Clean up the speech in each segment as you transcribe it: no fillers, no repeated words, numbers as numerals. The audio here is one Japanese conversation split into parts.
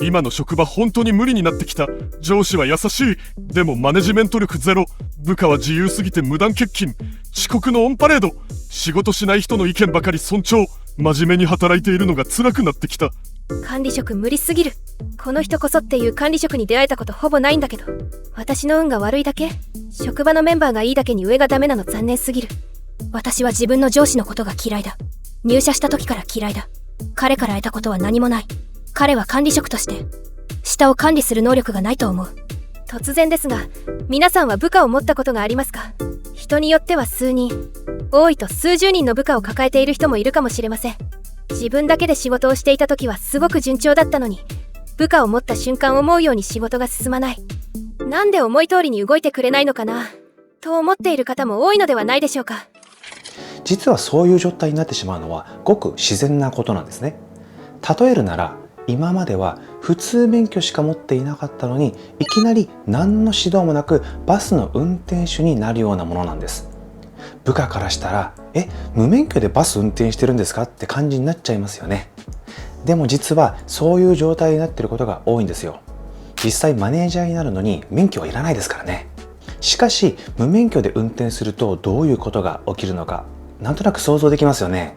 今の職場本当に無理になってきた。上司は優しい。でもマネジメント力ゼロ。部下は自由すぎて無断欠勤。遅刻のオンパレード。仕事しない人の意見ばかり尊重。真面目に働いているのが辛くなってきた。管理職無理すぎる。この人こそっていう管理職に出会えたことほぼないんだけど、私の運が悪いだけ。職場のメンバーがいいだけに上がダメなの残念すぎる。私は自分の上司のことが嫌いだ。入社した時から嫌いだ。彼から得たことは何もない。彼は管理職として下を管理する能力がないと思う。突然ですが、皆さんは部下を持ったことがありますか？人によっては数人、多いと数十人の部下を抱えている人もいるかもしれません。自分だけで仕事をしていた時はすごく順調だったのに、部下を持った瞬間思うように仕事が進まない。なんで思い通りに動いてくれないのかなと思っている方も多いのではないでしょうか。実はそういう状態になってしまうのはごく自然なことなんですね。例えるなら、今までは普通免許しか持っていなかったのに、いきなり何の指導もなくバスの運転手になるようなものなんです。部下からしたら、無免許でバス運転してるんですかって感じになっちゃいますよね。でも実はそういう状態になっていることが多いんですよ。実際マネージャーになるのに免許はいらないですからね。しかし無免許で運転するとどういうことが起きるのか、なんとなく想像できますよね。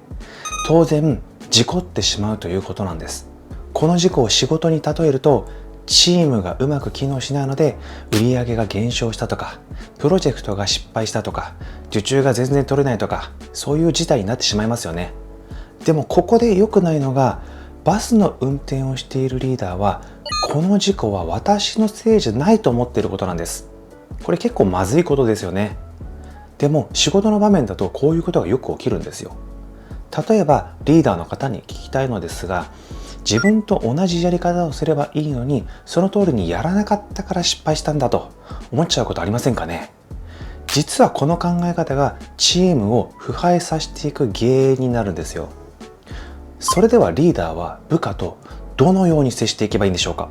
当然事故ってしまうということなんです。この事故を仕事に例えると、チームがうまく機能しないので売り上げが減少したとか、プロジェクトが失敗したとか、受注が全然取れないとか、そういう事態になってしまいますよね。でもここで良くないのが、バスの運転をしているリーダーはこの事故は私のせいじゃないと思っていることなんです。これ結構まずいことですよね。でも仕事の場面だとこういうことがよく起きるんですよ。例えばリーダーの方に聞きたいのですが、自分と同じやり方をすればいいのに、その通りにやらなかったから失敗したんだと思っちゃうことありませんかね。実はこの考え方がチームを腐敗させていく原因になるんですよ。それではリーダーは部下とどのように接していけばいいんでしょうか。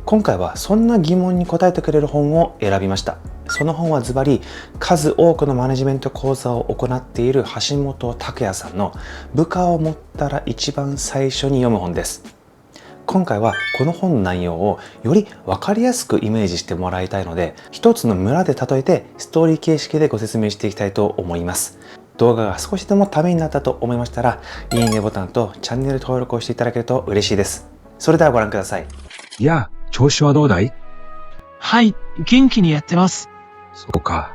今回はそんな疑問に答えてくれる本を選びました。その本はズバリ、数多くのマネジメント講座を行っている橋本拓也さんの部下を持ったら一番最初に読む本です。今回はこの本の内容をより分かりやすくイメージしてもらいたいので、一つの村で例えてストーリー形式でご説明していきたいと思います。動画が少しでもためになったと思いましたら、いいねボタンとチャンネル登録をしていただけると嬉しいです。それではご覧ください。いや、調子はどうだい？はい、元気にやってます。そうか。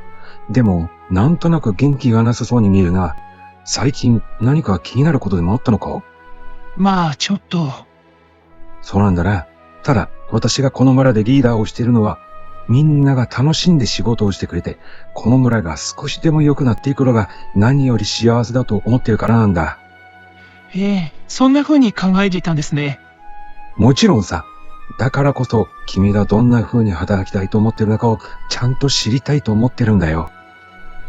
でも、なんとなく元気がなさそうに見えるな。最近何か気になることでもあったのか？まあ、ちょっと。そうなんだな。ただ、私がこの村でリーダーをしているのは、みんなが楽しんで仕事をしてくれて、この村が少しでも良くなっていくのが何より幸せだと思っているからなんだ。そんな風に考えていたんですね。もちろんさ。だからこそ、君がどんな風に働きたいと思っているのかをちゃんと知りたいと思ってるんだよ。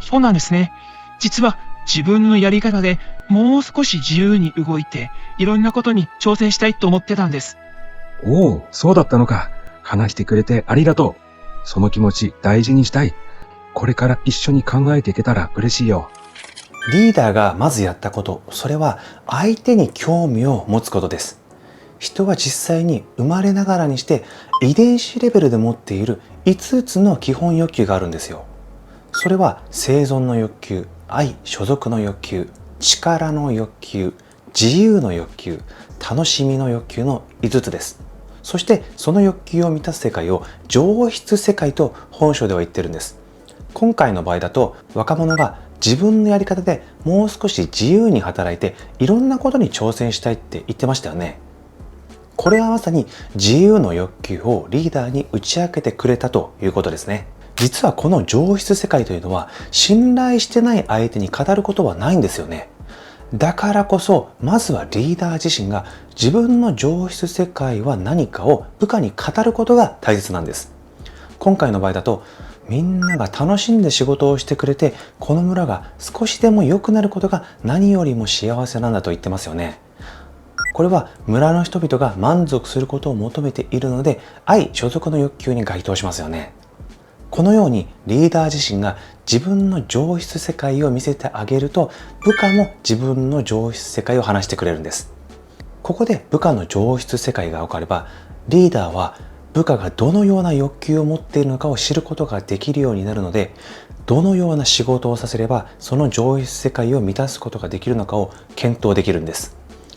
そうなんですね。実は自分のやり方でもう少し自由に動いて、いろんなことに挑戦したいと思ってたんです。おお、そうだったのか。話してくれてありがとう。その気持ち大事にしたい。これから一緒に考えていけたら嬉しいよ。リーダーがまずやったこと、それは相手に興味を持つことです。人は実際に生まれながらにして遺伝子レベルで持っている5つの基本欲求があるんですよ。それは生存の欲求、愛・所属の欲求、力の欲求、自由の欲求、楽しみの欲求の5つです。そしてその欲求を満たす世界を上質世界と本書では言ってるんです。今回の場合だと、若者が自分のやり方でもう少し自由に働いていろんなことに挑戦したいって言ってましたよね。これはまさに自由の欲求をリーダーに打ち明けてくれたということですね。実はこの上質世界というのは信頼してない相手に語ることはないんですよね。だからこそ、まずはリーダー自身が自分の上質世界は何かを部下に語ることが大切なんです。今回の場合だと、みんなが楽しんで仕事をしてくれて、この村が少しでも良くなることが何よりも幸せなんだと言ってますよね。これは村の人々が満足することを求めているので、愛・所属の欲求に該当しますよね。このようにリーダー自身が自分の上質世界を見せてあげると、部下も自分の上質世界を話してくれるんです。ここで部下の上質世界が分かれば、リーダーは部下がどのような欲求を持っているのかを知ることができるようになるので、どのような仕事をさせればその上質世界を満たすことができるのかを検討できるんです。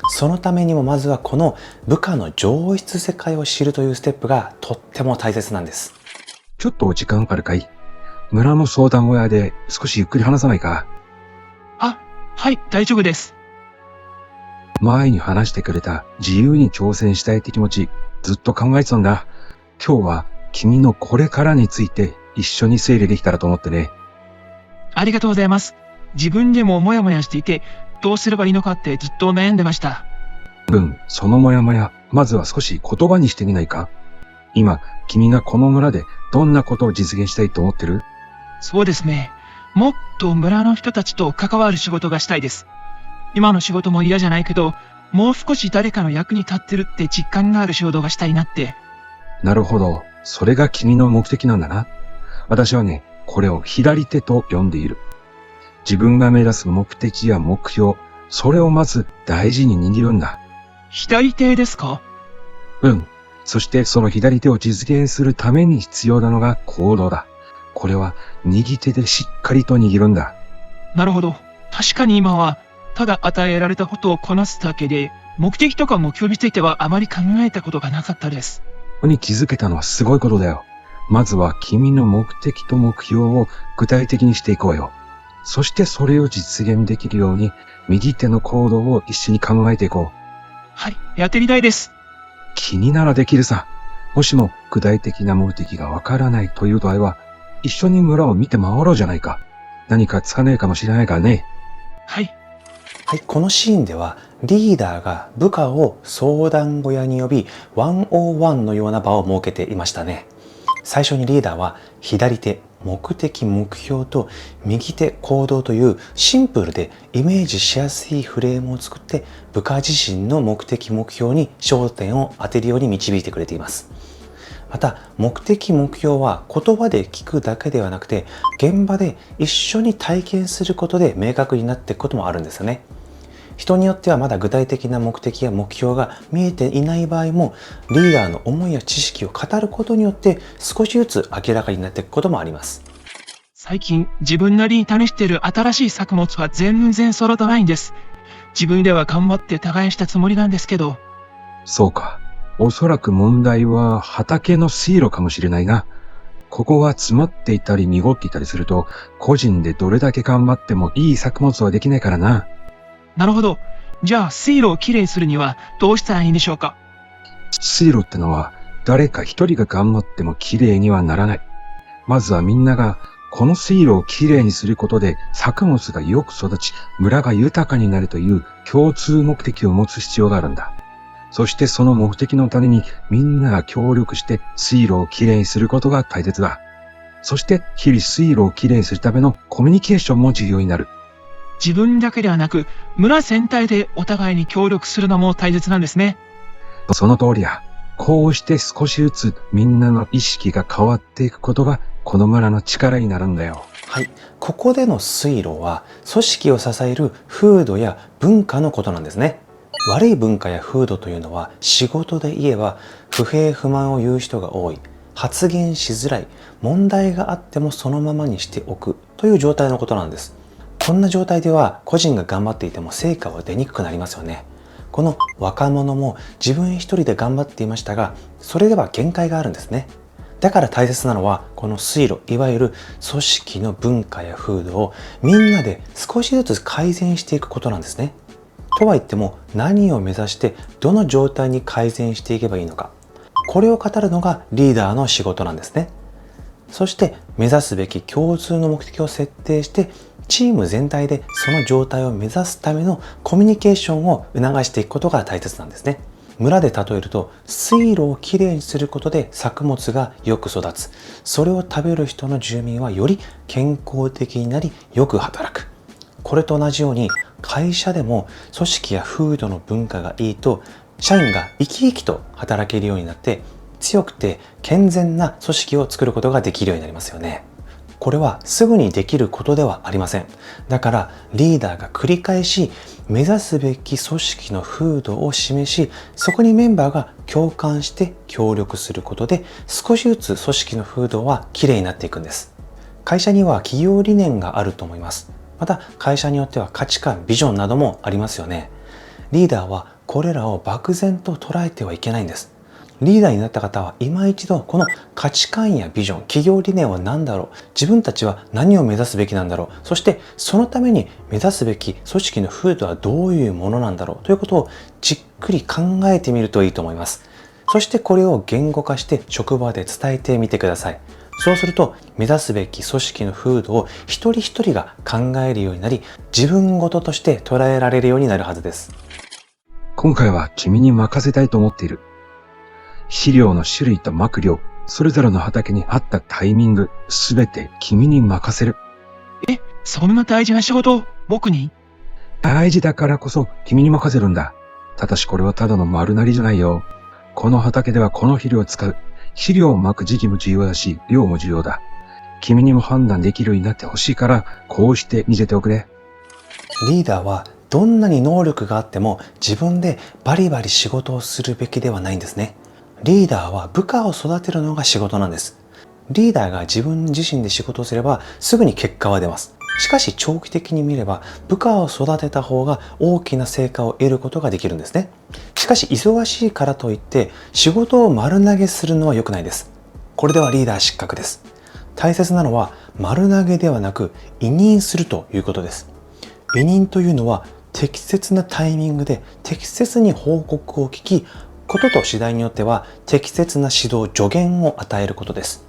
そのためにもまずはこの部下の上質世界を知るというステップがとっても大切なんです。ちょっとお時間あるかい？村の相談小屋で少しゆっくり話さないか？あ、はい、大丈夫です。前に話してくれた自由に挑戦したいって気持ち、ずっと考えてたんだ。今日は君のこれからについて一緒に整理できたらと思ってね。ありがとうございます。自分でもモヤモヤしていて、どうすればいいのかってずっと悩んでました。そのモヤモヤ、まずは少し言葉にしてみないか？今、君がこの村でどんなことを実現したいと思ってる？そうですね。もっと村の人たちと関わる仕事がしたいです。今の仕事も嫌じゃないけど、もう少し誰かの役に立ってるって実感がある仕事がしたいなって。なるほど。それが君の目的なんだな。私はね、これを左手と呼んでいる。自分が目指す目的や目標、それをまず大事に握るんだ。左手ですか？そしてその左手を実現するために必要なのが行動だ。これは右手でしっかりと握るんだ。なるほど。確かに今は、ただ与えられたことをこなすだけで、目的とか目標についてはあまり考えたことがなかったです。ここに気づけたのはすごいことだよ。まずは君の目的と目標を具体的にしていこうよ。そしてそれを実現できるように、右手の行動を一緒に考えていこう。はい、やってみたいです。君ならできるさ。もしも具体的な目的がわからないという場合は、一緒に村を見て回ろうじゃないか。何かつかねえかもしれないからね。はい。はい、このシーンではリーダーが部下を相談小屋に呼び101のような場を設けていましたね。最初にリーダーは左手目的目標と右手行動というシンプルでイメージしやすいフレームを作って部下自身の目的目標に焦点を当てるように導いてくれています。また目的目標は言葉で聞くだけではなくて現場で一緒に体験することで明確になっていくこともあるんですよね。人によってはまだ具体的な目的や目標が見えていない場合もリーダーの思いや知識を語ることによって少しずつ明らかになっていくこともあります。最近自分なりに試している新しい作物は全然揃ってないんです。自分では頑張って耕したつもりなんですけど。そうか。おそらく問題は畑の水路かもしれないな。ここが詰まっていたり濁っていたりすると、個人でどれだけ頑張ってもいい作物はできないからな。なるほど。じゃあ水路をきれいにするにはどうしたらいいんでしょうか？水路ってのは誰か一人が頑張ってもきれいにはならない。まずはみんながこの水路をきれいにすることで作物がよく育ち、村が豊かになるという共通目的を持つ必要があるんだ。そしてその目的のためにみんなが協力して水路をきれいにすることが大切だ。そして日々水路をきれいにするためのコミュニケーションも重要になる。自分だけではなく村全体でお互いに協力するのも大切なんですね。その通りや。こうして少しずつみんなの意識が変わっていくことがこの村の力になるんだよ。はい、ここでの水路は組織を支える風土や文化のことなんですね。悪い文化や風土というのは仕事で言えば不平不満を言う人が多い、発言しづらい、問題があってもそのままにしておくという状態のことなんです。こんな状態では個人が頑張っていても成果は出にくくなりますよね。この若者も自分一人で頑張っていましたが、それでは限界があるんですね。だから大切なのはこの水路、いわゆる組織の文化や風土をみんなで少しずつ改善していくことなんですね。とは言っても何を目指してどの状態に改善していけばいいのか、これを語るのがリーダーの仕事なんですね。そして目指すべき共通の目的を設定してチーム全体でその状態を目指すためのコミュニケーションを促していくことが大切なんですね。村で例えると水路をきれいにすることで作物がよく育つ。それを食べる人の住民はより健康的になりよく働く。これと同じように会社でも組織や風土の文化がいいと社員が生き生きと働けるようになって強くて健全な組織を作ることができるようになりますよね。これはすぐにできることではありません。だからリーダーが繰り返し目指すべき組織の風土を示し、そこにメンバーが共感して協力することで、少しずつ組織の風土はきれいになっていくんです。会社には企業理念があると思います。また会社によっては価値観、ビジョンなどもありますよね。リーダーはこれらを漠然と捉えてはいけないんです。リーダーになった方は今一度この価値観やビジョン、企業理念は何だろう、自分たちは何を目指すべきなんだろう、そしてそのために目指すべき組織の風土はどういうものなんだろうということをじっくり考えてみるといいと思います。そしてこれを言語化して職場で伝えてみてください。そうすると目指すべき組織の風土を一人一人が考えるようになり、自分事として捉えられるようになるはずです。今回は君に任せたいと思っている。肥料の種類と撒く量、それぞれの畑に合ったタイミング、すべて君に任せる。そんな大事な仕事を僕に？大事だからこそ君に任せるんだ。ただしこれはただの丸なりじゃないよ。この畑ではこの肥料を使う。肥料を撒く時期も重要だし、量も重要だ。君にも判断できるようになってほしいから、こうして見せておくれ。リーダーはどんなに能力があっても自分でバリバリ仕事をするべきではないんですね。リーダーは部下を育てるのが仕事なんです。リーダーが自分自身で仕事をすればすぐに結果は出ます。しかし長期的に見れば部下を育てた方が大きな成果を得ることができるんですね。しかし忙しいからといって仕事を丸投げするのは良くないです。これではリーダー失格です。大切なのは丸投げではなく委任するということです。委任というのは適切なタイミングで適切に報告を聞き、ことと次第によっては適切な指導、助言を与えることです。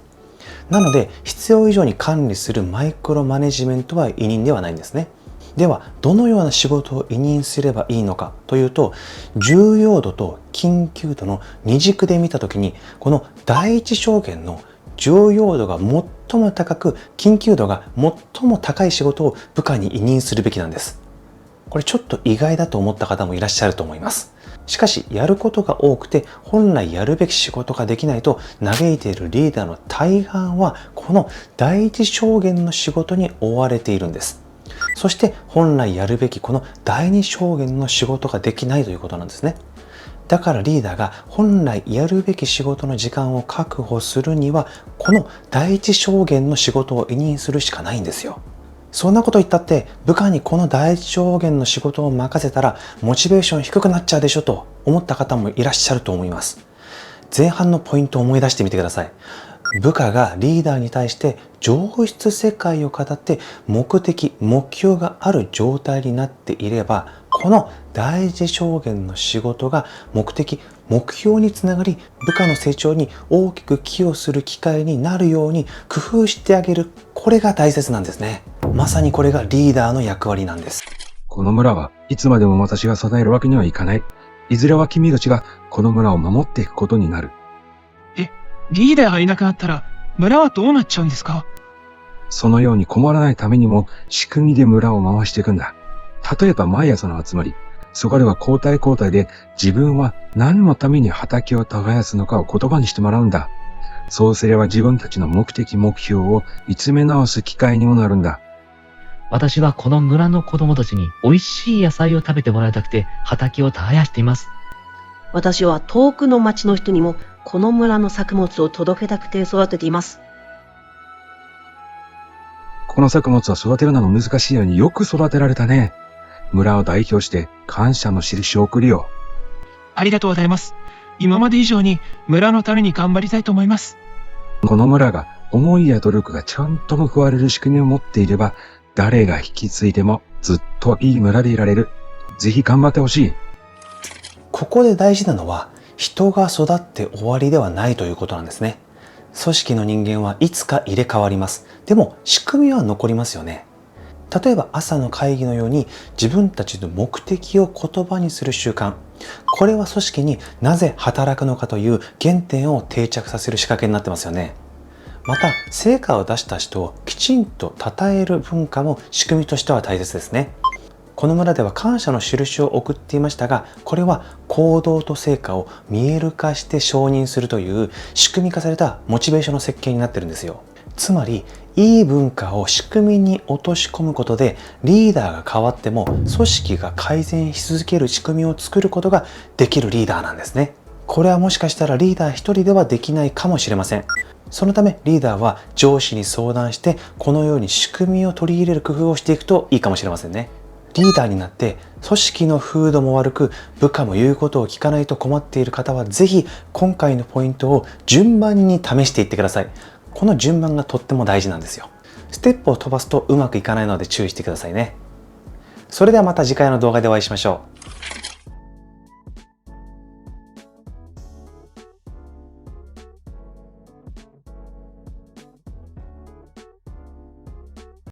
なので必要以上に管理するマイクロマネジメントは委任ではないんですね。ではどのような仕事を委任すればいいのかというと、重要度と緊急度の二軸で見たときに、この第一象限の重要度が最も高く緊急度が最も高い仕事を部下に委任するべきなんです。これちょっと意外だと思った方もいらっしゃると思います。しかしやることが多くて本来やるべき仕事ができないと嘆いているリーダーの大半はこの第一象限の仕事に追われているんです。そして本来やるべきこの第二象限の仕事ができないということなんですね。だからリーダーが本来やるべき仕事の時間を確保するにはこの第一象限の仕事を委任するしかないんですよ。そんなこと言ったって部下にこの第一象限の仕事を任せたらモチベーション低くなっちゃうでしょと思った方もいらっしゃると思います。前半のポイントを思い出してみてください。部下がリーダーに対して上質世界を語って目的、目標がある状態になっていれば、この第一象限の仕事が目的、目標につながり部下の成長に大きく寄与する機会になるように工夫してあげる。これが大切なんですね。まさにこれがリーダーの役割なんです。この村はいつまでも私が支えるわけにはいかない。いずれは君たちがこの村を守っていくことになる。リーダーがいなくなったら村はどうなっちゃうんですか？そのように困らないためにも仕組みで村を回していくんだ。例えば毎朝の集まり。そこでは交代交代で自分は何のために畑を耕すのかを言葉にしてもらうんだ。そうすれば自分たちの目的目標を見つめ直す機会にもなるんだ。私はこの村の子供たちに美味しい野菜を食べてもらいたくて畑を耕しています。私は遠くの町の人にもこの村の作物を届けたくて育てています。この作物は育てるのも難しいようによく育てられたね。村を代表して感謝の印を送るよ。ありがとうございます。今まで以上に村のために頑張りたいと思います。この村が思いや努力がちゃんと報われる仕組みを持っていれば、誰が引き継いでもずっといい村でいられる。ぜひ頑張ってほしい。ここで大事なのは人が育って終わりではないということなんですね。組織の人間はいつか入れ替わります。でも仕組みは残りますよね。例えば朝の会議のように自分たちの目的を言葉にする習慣。これは組織になぜ働くのかという原点を定着させる仕掛けになってますよね。また成果を出した人をきちんと称える文化も仕組みとしては大切ですね。この村では感謝の印を送っていましたが、これは行動と成果を見える化して承認するという仕組み化されたモチベーションの設計になってるんですよ。つまりいい文化を仕組みに落とし込むことでリーダーが変わっても組織が改善し続ける仕組みを作ることができるリーダーなんですね。これはもしかしたらリーダー一人ではできないかもしれません。そのためリーダーは上司に相談してこのように仕組みを取り入れる工夫をしていくといいかもしれませんね。リーダーになって組織の風土も悪く部下も言うことを聞かないと困っている方はぜひ今回のポイントを順番に試していってください。この順番がとっても大事なんですよ。ステップを飛ばすとうまくいかないので注意してくださいね。それではまた次回の動画でお会いしましょう。